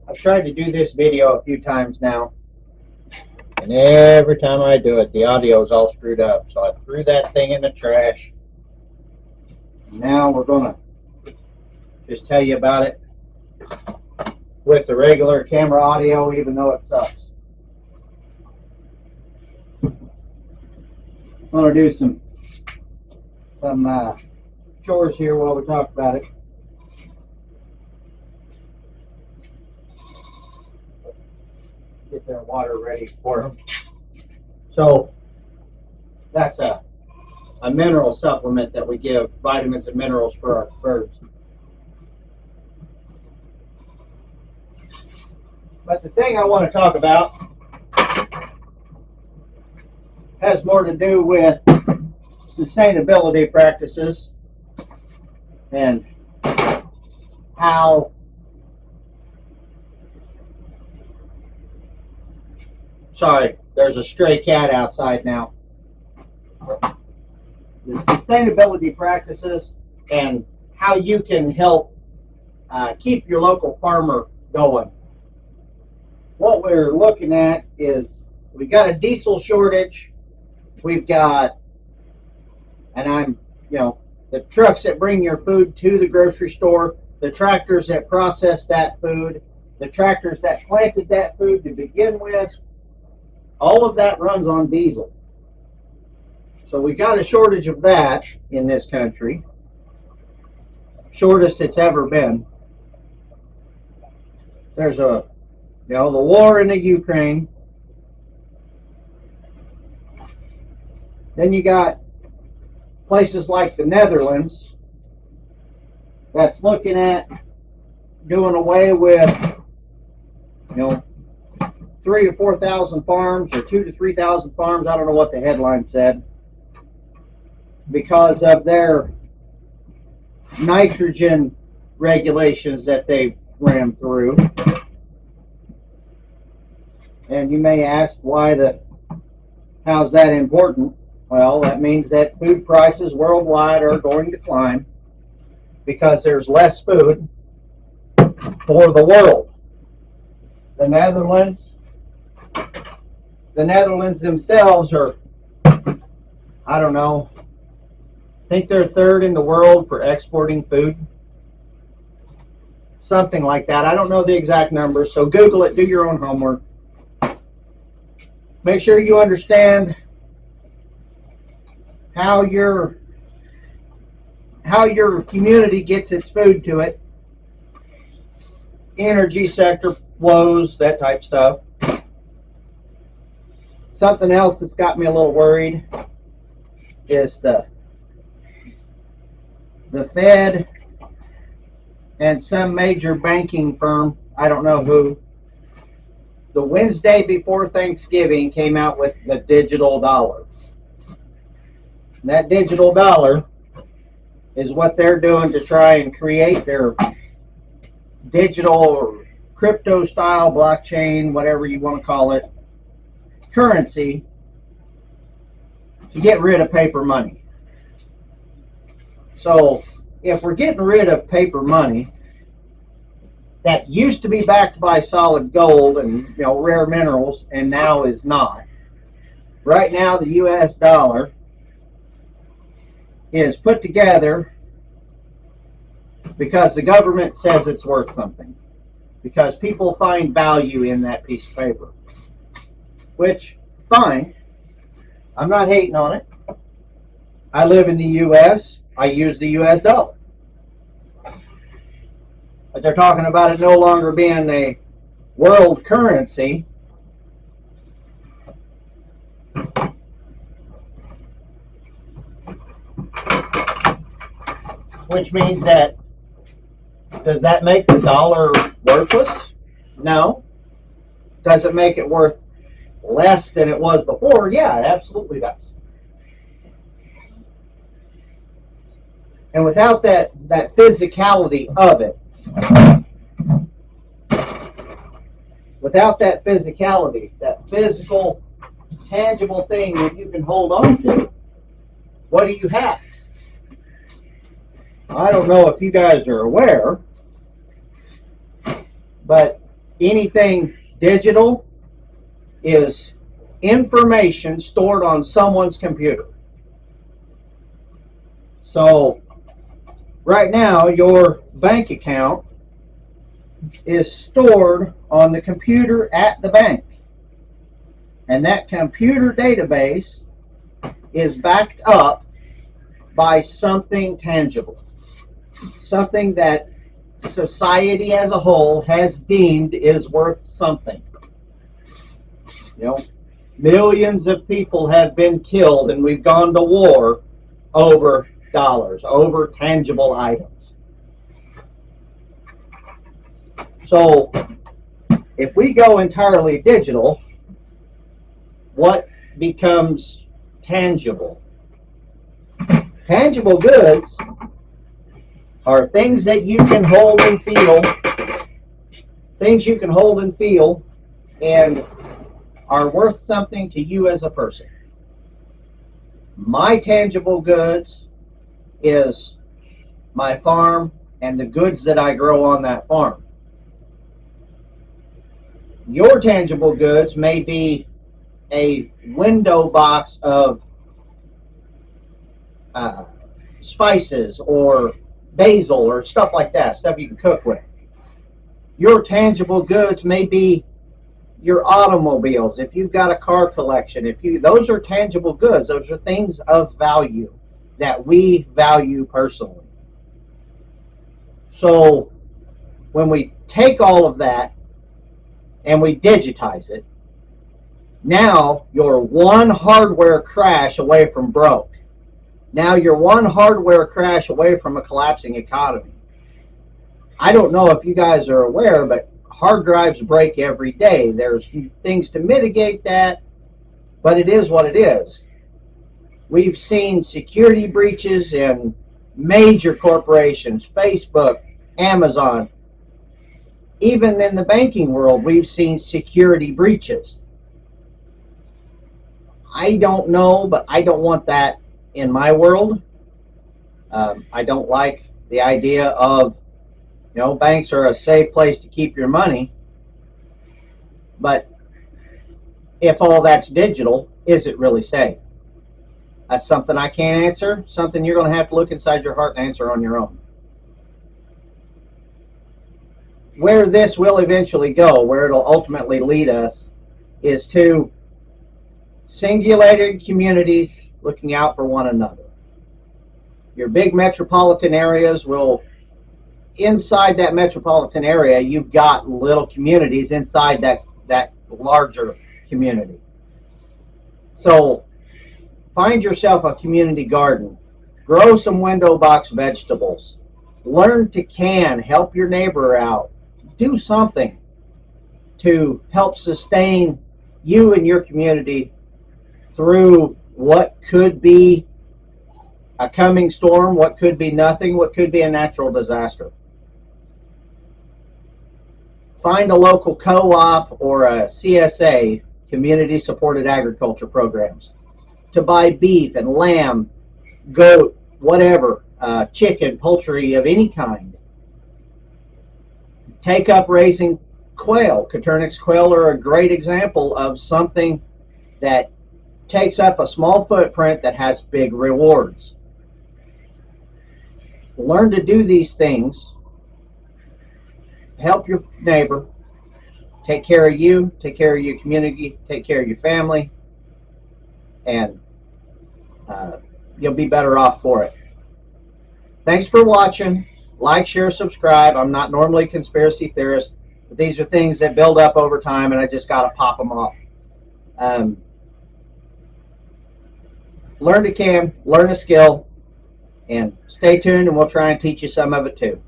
I've tried to do this video a few times now, and every time I do it, the audio is all screwed up. So I threw that thing in the trash. Now we're going to just tell you about it with the regular camera audio, even though it sucks. I'm going to do some chores here while we talk about it. Get their water ready for them. So that's a mineral supplement that we give, vitamins and minerals for our birds. But the thing I want to talk about has more to do with sustainability practices and how there's a stray cat outside now. The sustainability practices and how you can help keep your local farmer going. What we're looking at is we've got a diesel shortage. We've got, the trucks that bring your food to the grocery store, the tractors that process that food, the tractors that planted that food to begin with, all of that runs on diesel. So we've got a shortage of that in this country. Shortest it's ever been. There's the war in the Ukraine. Then you got places like the Netherlands that's looking at doing away with 3,000 to 4,000 farms, or 2,000 to 3,000 farms. I don't know what the headline said, because of their nitrogen regulations that they ran through. And you may ask, how's that important? Well, that means that food prices worldwide are going to climb because there's less food for the world. The Netherlands themselves are, I don't know, I think they're third in the world for exporting food. Something like that. I don't know the exact numbers, so Google it, do your own homework. Make sure you understand how your community gets its food to it. Energy sector flows, that type stuff. Something else that's got me a little worried is the Fed and some major banking firm, I don't know who, the Wednesday before Thanksgiving came out with the digital dollar. And that digital dollar is what they're doing to try and create their digital or crypto style blockchain, whatever you want to call it, currency to get rid of paper money. So if we're getting rid of paper money that used to be backed by solid gold and rare minerals and now is not, right now the US dollar is put together because the government says it's worth something, because people find value in that piece of paper, which, fine, I'm not hating on it. I live in the US, I use the US dollar. But they're talking about it no longer being a world currency. Which means that, does that make the dollar worthless? No. Does it make it worth less than it was before? Yeah, it absolutely does. And without that physicality of it, without that physicality, that physical, tangible thing that you can hold on to, what do you have? I don't know if you guys are aware, but anything digital is information stored on someone's computer. So right now, your bank account is stored on the computer at the bank. And that computer database is backed up by something tangible, something that society as a whole has deemed is worth something. You know, millions of people have been killed, and we've gone to war over dollars, over tangible items. So if we go entirely digital, what becomes tangible? Tangible goods are things that you can hold and feel, and are worth something to you as a person. My tangible goods is my farm and the goods that I grow on that farm. Your tangible goods may be a window box of spices or basil or stuff like that, stuff you can cook with. Your tangible goods may be your automobiles. If you've got a car collection, those are tangible goods. Those are things of value that we value personally. So when we take all of that and we digitize it, now you're one hardware crash away from broke. Now you're one hardware crash away from a collapsing economy. I don't know if you guys are aware, but hard drives break every day. There's things to mitigate that, but it is what it is. We've seen security breaches in major corporations, Facebook, Amazon. Even in the banking world, we've seen security breaches. I don't know, but I don't want that in my world. I don't like the idea of, banks are a safe place to keep your money. But if all that's digital, is it really safe? That's something I can't answer, something you're going to have to look inside your heart and answer on your own. Where this will eventually go, where it'll ultimately lead us, is to singulated communities looking out for one another. Your big metropolitan areas will, inside that metropolitan area, you've got little communities inside that larger community. So find yourself a community garden. Grow some window box vegetables. Learn to can. Help your neighbor out. Do something to help sustain you and your community through what could be a coming storm, what could be nothing, what could be a natural disaster. Find a local co-op or a CSA, community supported agriculture programs, to buy beef and lamb, goat, whatever, chicken, poultry of any kind. Take up raising quail. Coturnix quail are a great example of something that takes up a small footprint that has big rewards. Learn to do these things. Help your neighbor. Take care of you. Take care of your community. Take care of your family. And you'll be better off for it. Thanks for watching. Like, share, subscribe. I'm not normally a conspiracy theorist, but these are things that build up over time, and I just got to pop them off. Learn to can, learn a skill, and stay tuned, and we'll try and teach you some of it too.